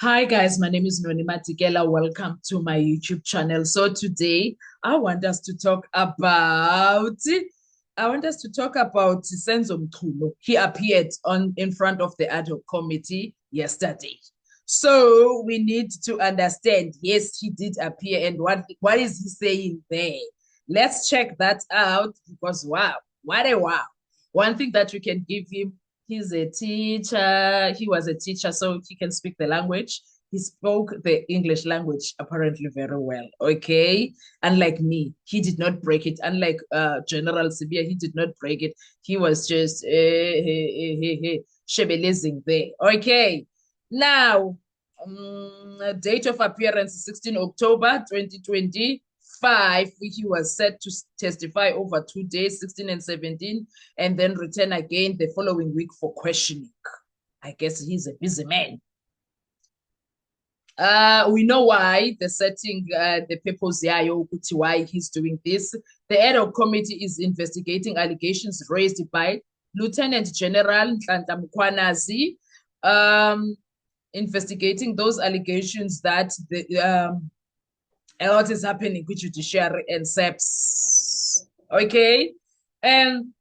Hi guys, my name is Noni Matikela. Welcome to my YouTube channel. So today I want us to talk about Senzo Mchunu. He appeared on in front of the ad hoc committee yesterday. So we need to understand, yes, he did appear, and what is he saying there? Let's check that out because wow, what a wow. One thing that we can give him, he's a teacher. He was a teacher, so he can speak the language. He spoke the English language apparently very well. Okay. Unlike me, he did not break it. Unlike General Sibia, he did not break it. He was just shebelezing there. Okay. Now, date of appearance 16 October 2025. He was set to testify over 2 days, 16 and 17, and then return again the following week for questioning. I guess he's a busy man. We know why the setting, the purpose why he's doing this. The ad hoc committee is investigating allegations raised by Lieutenant General Nhlanhla Mkhwanazi, investigating those allegations that a lot is happening with judiciary and SEPS. Okay, and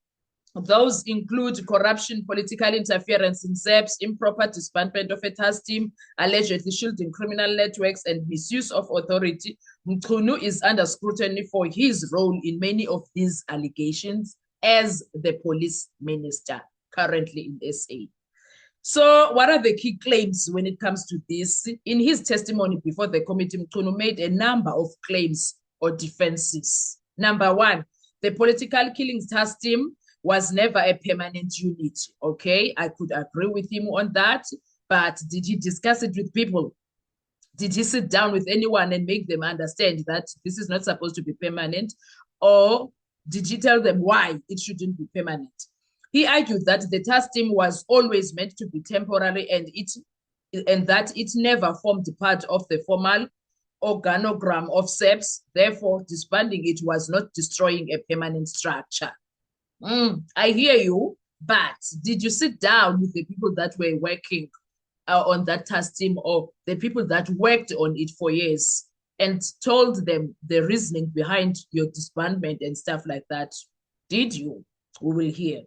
those include corruption, political interference in SEPS, improper disbandment of a task team, allegedly shielding criminal networks, and misuse of authority. Mchunu is under scrutiny for his role in many of these allegations as the police minister currently in SA. So what are the key claims when it comes to this? In his testimony before the committee, Mchunu made a number of claims or defenses. Number one, the political killings task team was never a permanent unit. Okay, I could agree with him on that, but did he discuss it with people? Did he sit down with anyone and make them understand that this is not supposed to be permanent? Or did he tell them why it shouldn't be permanent? He argued that the task team was always meant to be temporary and that it never formed part of the formal organogram of SEPS. Therefore, disbanding it was not destroying a permanent structure. I hear you, but did you sit down with the people that were working on that task team or the people that worked on it for years and told them the reasoning behind your disbandment and stuff like that? Did you? We will hear.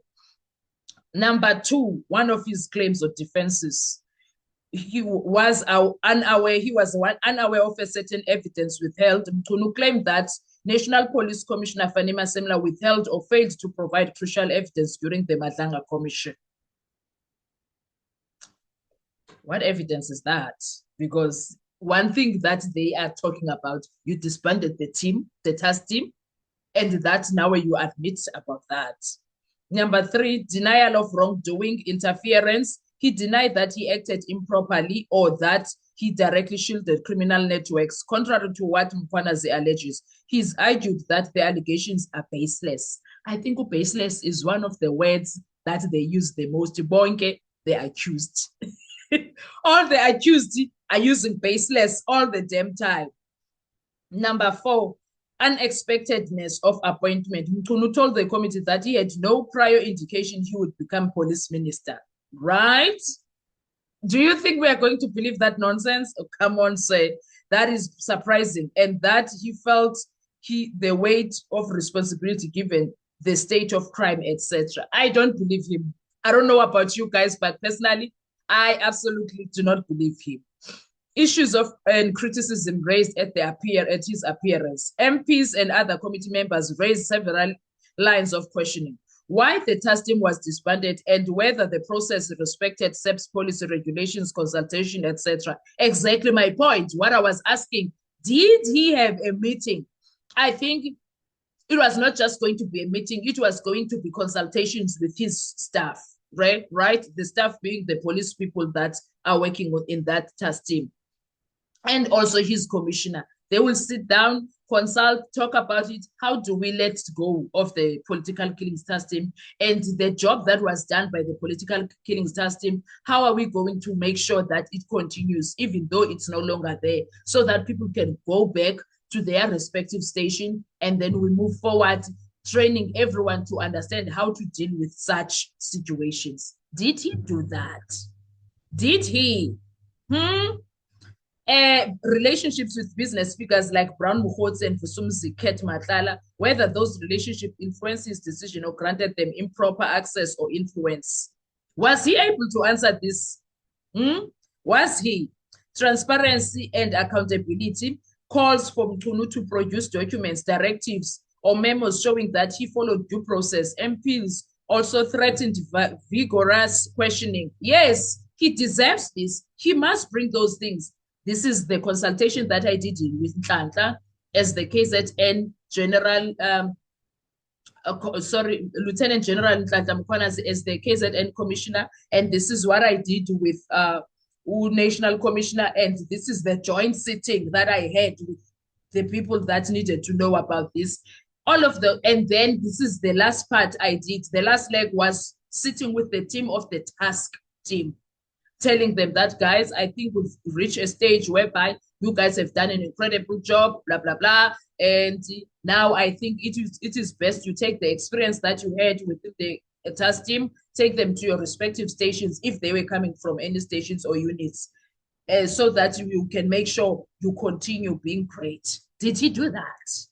Number two, one of his claims or defenses, he was unaware of a certain evidence withheld. Mchunu claimed that National Police Commissioner Fanny Masemla withheld or failed to provide crucial evidence during the Madlanga Commission. What evidence is that? Because one thing that they are talking about, you disbanded the team, the task team, and that now you admit about that. Number three, denial of wrongdoing, interference. He denied that he acted improperly or that he directly shielded criminal networks, contrary to what Mkhwanazi alleges. He's argued that the allegations are baseless. I think baseless is one of the words that they use the most. Bonke, the accused. All the accused are using baseless all the damn time. Number four, unexpectedness of appointment. Mchunu told the committee that he had no prior indication he would become police minister. Right? Do you think we are going to believe that nonsense? Oh, come on, say that is surprising. And that he felt the weight of responsibility given the state of crime, etc. I don't believe him. I don't know about you guys, but personally, I absolutely do not believe him. Issues of and criticism raised at his appearance. MPs and other committee members raised several lines of questioning. Why the task team was disbanded and whether the process respected SEPS policy regulations, consultation, etc. Exactly my point. What I was asking, did he have a meeting? I think it was not just going to be a meeting, it was going to be consultations with his staff, right? The staff being the police people that are working in that task team. And also his commissioner. They will sit down, consult, talk about it. How do we let go of the political killings task team and the job that was done by the political killings task team? How are we going to make sure that it continues, even though it's no longer there, so that people can go back to their respective station and then we move forward, training everyone to understand how to deal with such situations? Did he do that? Did he? Relationships with business figures like Brown Mukhotsi and Vusumuzi Ket Matlala, whether those relationships influenced his decision or granted them improper access or influence. Was he able to answer this? Was he? Transparency and accountability calls for Mchunu to produce documents, directives, or memos showing that he followed due process. MPs also threatened vigorous questioning. Yes, he deserves this. He must bring those things. This is the consultation that I did with Nhlanhla as the KZN General, Lieutenant General Nhlanhla Mkhwanazi as the KZN Commissioner. And this is what I did with National Commissioner. And this is the joint sitting that I had with the people that needed to know about this. And then this is the last part I did. The last leg was sitting with the team of the task team, telling them that, guys, I think we've reached a stage whereby you guys have done an incredible job, blah, blah, blah. And now I think it is best you take the experience that you had within the task team, take them to your respective stations if they were coming from any stations or units, so that you can make sure you continue being great. Did he do that?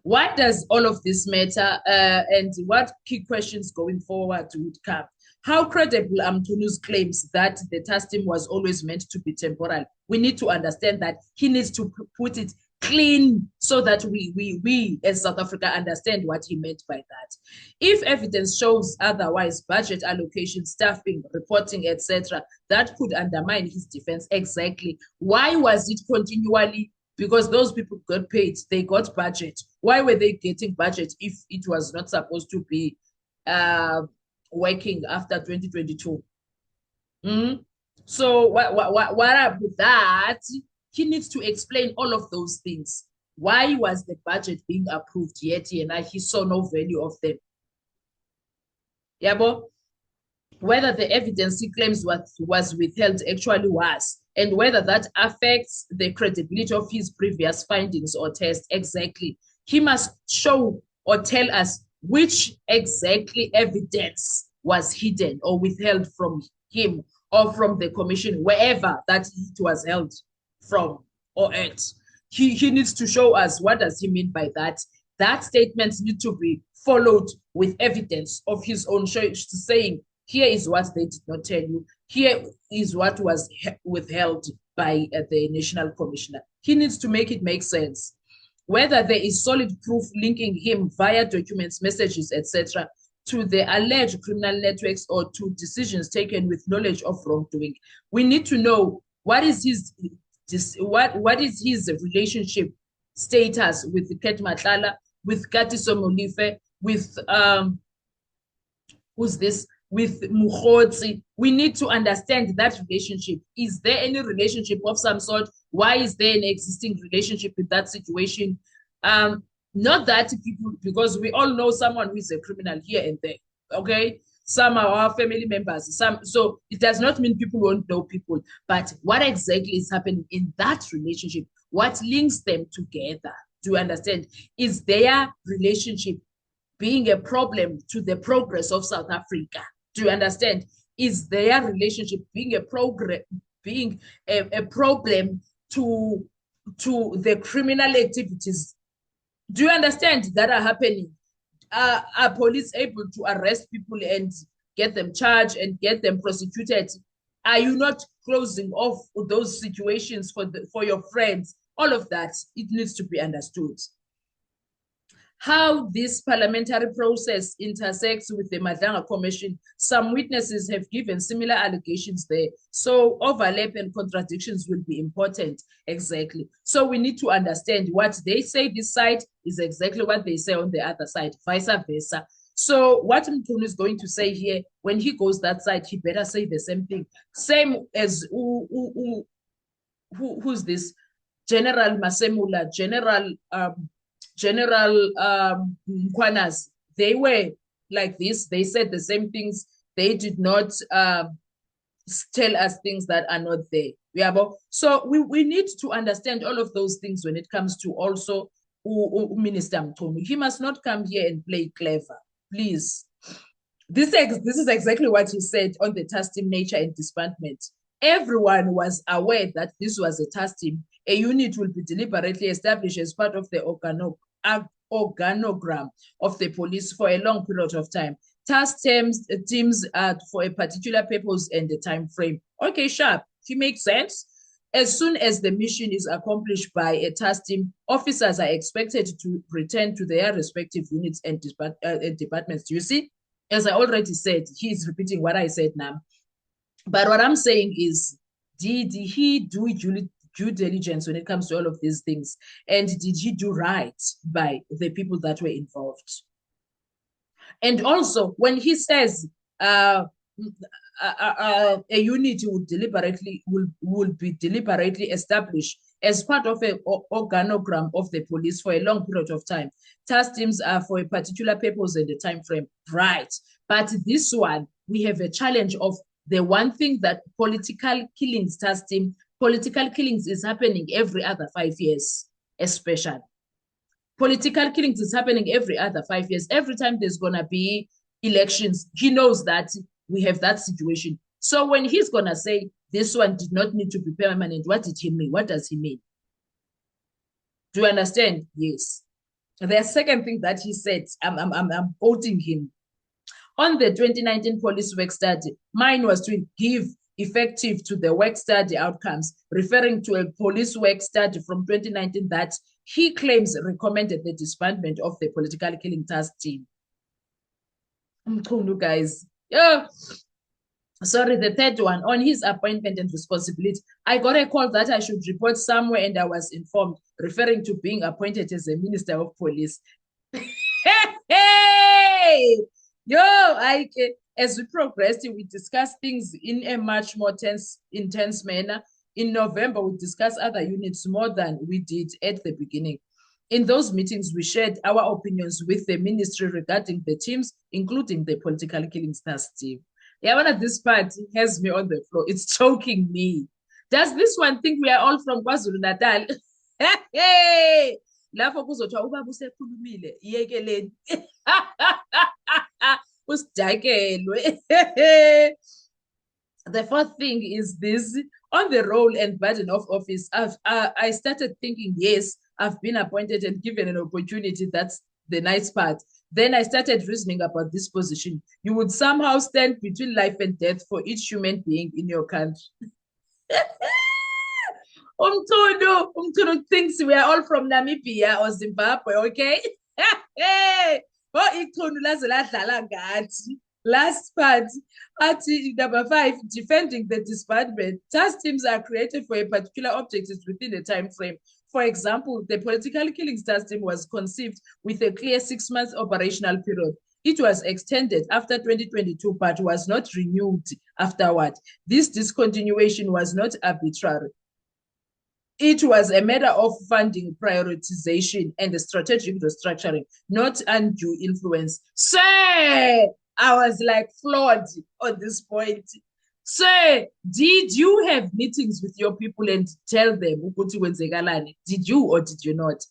Why does all of this matter, and what key questions going forward would come? How credible are Mchunu's claims that the task team was always meant to be temporal? We need to understand that he needs to put it clean so that we as South Africa understand what he meant by that. If evidence shows otherwise, budget allocation, staffing, reporting, etc., that could undermine his defense. Exactly. Why was it continually? Because those people got paid, they got budget. Why were they getting budget if it was not supposed to be working after 2022? So what about that? He needs to explain all of those things. Why was the budget being approved yet and he saw no value of them? Yabo? Whether the evidence he claims was withheld actually was, and whether that affects the credibility of his previous findings or tests. Exactly. He must show or tell us which exactly evidence was hidden or withheld from him or from the commission, wherever that it was held from or at. He needs to show us what does he mean by that. That statement needs to be followed with evidence of his own saying, here is what they did not tell you. Here is what was withheld by the National Commissioner. He needs to make it make sense. Whether there is solid proof linking him via documents, messages, etc., to the alleged criminal networks or to decisions taken with knowledge of wrongdoing. We need to know what is his relationship status with Ket Matlala, with Katiso Molefe, with who's this? With Mukhotsi. We need to understand that relationship. Is there any relationship of some sort? Why is there an existing relationship in that situation? Not that people, because we all know someone who is a criminal here and there, okay? Some are our family members. So it does not mean people won't know people, but what exactly is happening in that relationship? What links them together? Do you understand? Is their relationship being a problem to the progress of South Africa? Do you understand? Is their relationship being a problem to the criminal activities? Do you understand that are happening? Are police able to arrest people and get them charged and get them prosecuted? Are you not closing off those situations for your friends? All of that, it needs to be understood. How this parliamentary process intersects with the Madlanga Commission, some witnesses have given similar allegations there. So overlap and contradictions will be important. Exactly. So we need to understand what they say this side is exactly what they say on the other side, vice versa. So what Mchunu is going to say here, when he goes that side, he better say the same thing. Same as who's this? General Masemula, General Mkhwanazi, they were like this. They said the same things. They did not tell us things that are not there. So we need to understand all of those things when it comes to also Minister Mchunu. He must not come here and play clever, please. This is exactly what he said on the task team nature and disbandment. Everyone was aware that this was a task team. A unit will be deliberately established as part of the organogram of the police for a long period of time. Teams are for a particular purpose and a time frame. Okay, sharp. It makes sense. As soon as the mission is accomplished by a task team, officers are expected to return to their respective units and departments. Do you see? As I already said, he's repeating what I said now. But what I'm saying is, did he do due diligence when it comes to all of these things? And did he do right by the people that were involved? And also, when he says a unit will be deliberately established as part of an organogram of the police for a long period of time. Task teams are for a particular purpose and a time frame, right? But this one, we have a challenge of the one thing that political killings task team, political killings is happening every other 5 years, especially. Political killings is happening every other 5 years. Every time there's going to be elections, he knows that we have that situation. So when he's going to say this one did not need to be permanent, what did he mean? What does he mean? Do you understand? Yes. The second thing that he said, I'm quoting him. On the 2019 police work study, mine was to give effective to the work study outcomes, referring to a police work study from 2019 that he claims recommended the disbandment of the political killing task team. Guys. Yeah. Sorry, the third one, on his appointment and responsibility. I got a call that I should report somewhere and I was informed, referring to being appointed as a minister of police. Hey! Yo, as we progressed, we discussed things in a much more intense manner. In November, we discussed other units more than we did at the beginning. In those meetings, we shared our opinions with the ministry regarding the teams, including the political killings task team. Yeah, one of this part has me on the floor. It's choking me. Does this one think we are all from KwaZulu Natal? Hey! Lapho kuzothiwa ubaba usekhulumile iyekeleni. Usidakelwe. The fourth thing is this: on the role and burden of office, I started thinking, yes, I've been appointed and given an opportunity. That's the nice part. Then I started reasoning about this position. You would somehow stand between life and death for each human being in your country. Umtunu thinks we are all from Namibia or Zimbabwe, okay? Hey, last part, number 5, defending the disbandment. Task teams are created for a particular objective within a time frame. For example, the political killings task team was conceived with a clear 6-month operational period. It was extended after 2022, but was not renewed afterward. This discontinuation was not arbitrary. It was a matter of funding prioritization and strategic restructuring, not undue influence. Sir, I was like flawed on this point. Sir, did you have meetings with your people and tell them did you or did you not?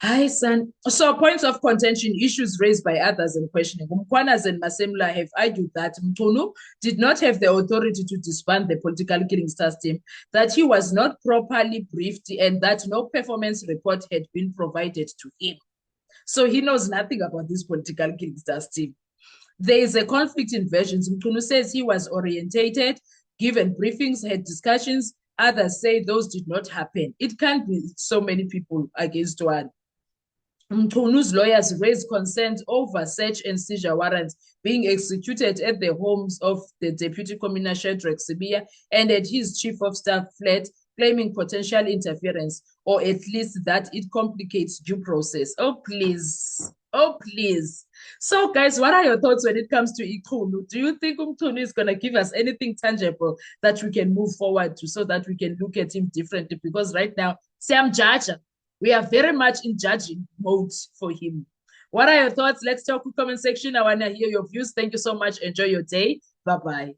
Hi, son. So points of contention, issues raised by others and questioning. Mkwanas and Masemla have argued that Mtunu did not have the authority to disband the political killings task team, that he was not properly briefed, and that no performance report had been provided to him. So he knows nothing about this political killings task team. There is a conflict in versions. Mtunu says he was orientated, given briefings, had discussions. Others say those did not happen. It can't be so many people against one. Mtunu's lawyers raised concerns over search and seizure warrants being executed at the homes of the Deputy Commissioner Shadrack Sibia and at his Chief of Staff flat, claiming potential interference, or at least that it complicates due process. Oh, please. Oh, please. So, guys, what are your thoughts when it comes to Ikunu? Do you think Mtunu is going to give us anything tangible that we can move forward to so that we can look at him differently? Because right now, Sam Jaja, we are very much in judging mode for him. What are your thoughts? Let's talk in the comment section. I want to hear your views. Thank you so much. Enjoy your day. Bye-bye.